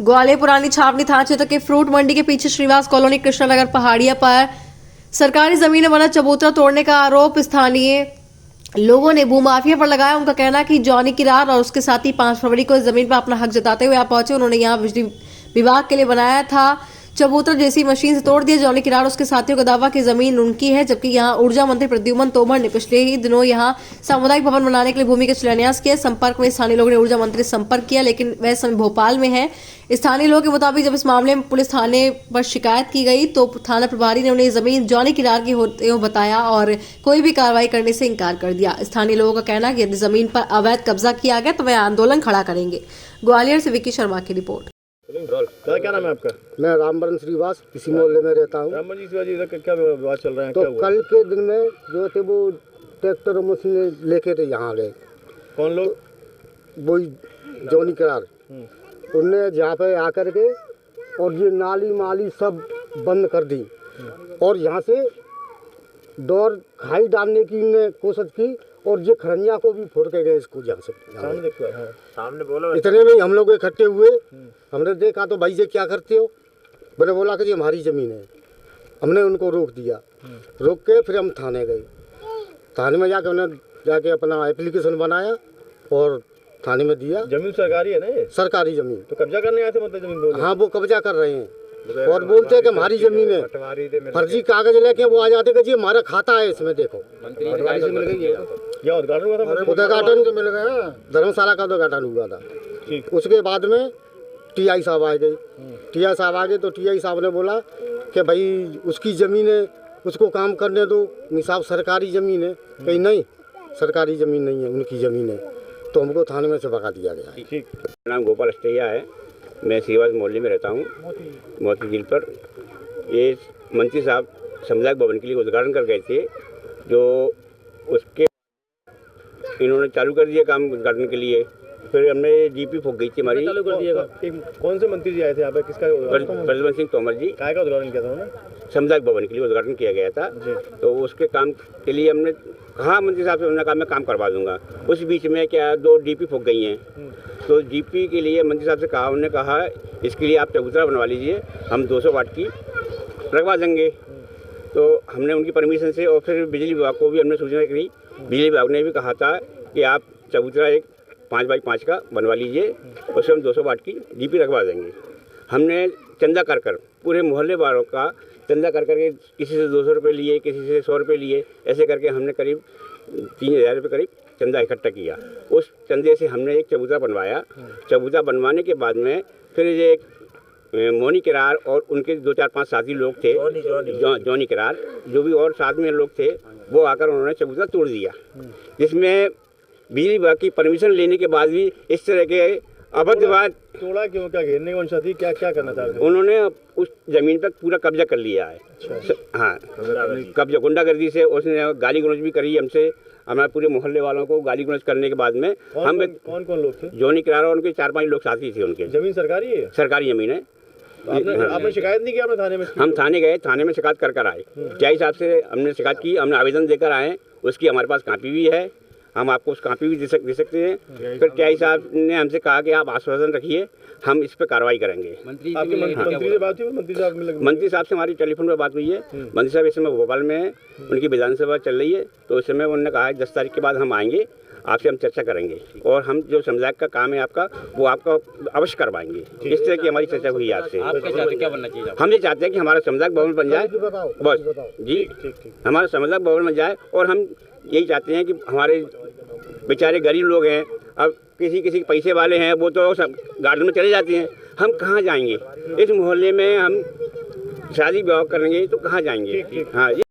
ग्वालियर पुरानी छावनी थाना क्षेत्र के फ्रूट मंडी के पीछे श्रीवास कॉलोनी कृष्णानगर पहाड़िया पर सरकारी जमीन में बना चबूतरा तोड़ने का आरोप स्थानीय लोगों ने भूमाफिया पर लगाया। उनका कहना है कि जॉनी किरार और उसके साथी 5 फरवरी को इस जमीन पर अपना हक जताते हुए यहाँ पहुंचे। उन्होंने यहाँ बिजली विभाग के लिए बनाया था चबूतरा जेसी मशीन से तोड़ दिया। जॉनी किरार और उसके साथियों का दावा कि जमीन उनकी है, जबकि यहाँ ऊर्जा मंत्री प्रद्युम्न तोमर ने पिछले ही दिनों यहाँ सामुदायिक भवन बनाने के लिए भूमि का शिलान्यास किया। संपर्क में स्थानीय लोगों ने ऊर्जा मंत्री से संपर्क किया, लेकिन वह समय भोपाल में है। स्थानीय लोगों के मुताबिक जब इस मामले में पुलिस थाने पर शिकायत की गई तो थाना प्रभारी ने उन्हें जमीन जॉनी किरार की होते हुए बताया और कोई भी कार्रवाई करने से इनकार कर दिया। स्थानीय लोगों का कहना है कि यदि जमीन पर अवैध कब्जा किया गया तो वह आंदोलन खड़ा करेंगे। ग्वालियर से विकी शर्मा की रिपोर्ट। क्या नाम है आपका? मैं रामबरन श्रीवास इसी मोहल्ले में रहता हूँ। रामबरन जी शिवाजी क्या विवाद चल रहा है? तो कल के दिन में जो थे वो ट्रैक्टर और मशीन लेके थे यहाँ गए। कौन लोग? वही जॉनी किरार। उनने जहाँ पे आकर के और ये नाली माली सब बंद कर दी और यहाँ से डोर खाई डालने की ने कोशिश की और ये खरंजा को भी फोड़ के गए इसको यहाँ से। सामने बोलो। इतने में हम लोग इकट्ठे हुए, हमने देखा तो भाई ये क्या करते हो? मैंने बोला कि ये हमारी ज़मीन है। हमने उनको रोक दिया, रोक के फिर हम थाने गए। थाने में जाके अपना एप्लीकेशन बनाया और थाने में दिया। जमीन सरकारी है ना ये? सरकारी ज़मीन। तो कब्जा करने आए थे मतलब जमीन? हाँ, वो कब्जा कर रहे हैं और बोलते हैं कि हमारी ज़मीन है। फर्जी कागज लेके वो आ जाते कि जी हमारा खाता है इसमें। देखो उद्घाटन मिल गया, धर्मशाला का उद्घाटन हुआ था। उसके बाद में टीआई साहब आ गए। टीआई साहब आ गए तो टीआई साहब ने बोला कि भाई उसकी ज़मीन है, उसको काम करने दो। साहब सरकारी ज़मीन है। कहीं नहीं, सरकारी ज़मीन नहीं है, उनकी ज़मीन है। तो हमको थाने में से भगा दिया गया। मेरा नाम गोपाल अस्टैया है। मैं श्रीवास मोहल्ले में रहता हूँ, मोती झील पर। ये मंत्री साहब सामुदायिक भवन के लिए उद्घाटन कर गए थे, जो उसके इन्होंने चालू कर दिया काम उद्घाटन के लिए। फिर हमने जीपी फूक गई थी हमारी। चालू कर दिएगा। कौन से मंत्री जी आए थे यहाँ पे? किसका? प्रद्युम्न सिंह तोमर जी। काय का उद्घाटन किया था उन्होंने? सामुदायिक भवन के लिए उद्घाटन किया गया था। तो उसके काम के लिए हमने कहा मंत्री साहब से, उन्होंने कहा मैं काम करवा दूंगा। उस बीच में क्या 2 डीपी फूक गई हैं। तो डीपी के लिए मंत्री साहब से कहा, उन्होंने कहा इसके लिए आप चबूतरा बनवा लीजिए, हम 200 वाट की लगवा देंगे। तो हमने उनकी परमिशन से और फिर बिजली विभाग को भी हमने सूचना करी। बिजली विभाग ने भी कहा था कि आप चबूतरा एक 5 बाई 5 का बनवा लीजिए, उससे हम 200 वाट की डीपी लगवा देंगे। हमने चंदा कर पूरे मोहल्ले वालों का चंदा कर के किसी से 200 रुपये लिए, किसी से 100 रुपये लिए, ऐसे करके हमने करीब 3000 रुपये करीब चंदा इकट्ठा किया। उस चंदे से हमने एक चबूतरा बनवाया। चबूतरा बनवाने के बाद में फिर ये मोनी किरार और उनके 2-4-5 साथी लोग थे, जॉनी किरार, जो भी और साथ में लोग थे, वो आकर उन्होंने चबूतरा तोड़ दिया। जिसमें बिजली विभाग की परमिशन लेने के बाद भी इस तरह के अभद्रवाद। तोड़ा क्यों? क्या घेरने की मंशा थी? क्या करना चाहते? उन्होंने उस जमीन पर पूरा कब्जा कर लिया है। हाँ, कब्जा गुंडागर्दी से उसने गाली गलौज भी करी हमसे, हमारे पूरे मोहल्ले वालों को गाली गलौज करने के बाद में हम कौन लोग थे? जॉनी किरार और उनके 4-5 लोग साथी थे। उनके जमीन सरकारी है? सरकारी जमीन है। आपने शिकायत नहीं किया? आपने थाने में? हम थाने गए, थाने में शिकायत कर आए। टीआई साहब से हमने शिकायत की, हमने आवेदन देकर आए। उसकी हमारे पास कापी भी है, हम आपको उस कापी भी दे सकते हैं। फिर टीआई साहब ने हमसे कहा कि आप आश्वासन रखिए, हम इस पर कार्रवाई करेंगे। मंत्री से बात हुई? मंत्री साहब से हमारी टेलीफोन पर बात हुई है। मंत्री साहब इस समय भोपाल में हैं, उनकी विधानसभा चल रही है। तो उस समय उन्होंने कहा 10 तारीख के बाद हम आएंगे, आपसे हम चर्चा करेंगे और हम जो समुदाय का काम है आपका, वो आपका अवश्य करवाएंगे। इस तरह की हमारी चर्चा हुई आपसे। क्या बनना चाहिए? हम ये चाहते हैं कि हमारा समुदाय भवन बन जाए, बस जी, हमारा समुदाय भवन बन जाए। और हम यही चाहते हैं कि हमारे बेचारे गरीब लोग हैं, अब किसी पैसे वाले हैं, वो तो सब गार्डन में चले जाते हैं, हम कहाँ जाएंगे? इस मोहल्ले में हम शादी विवाह करेंगे तो कहाँ जाएंगे? हाँ।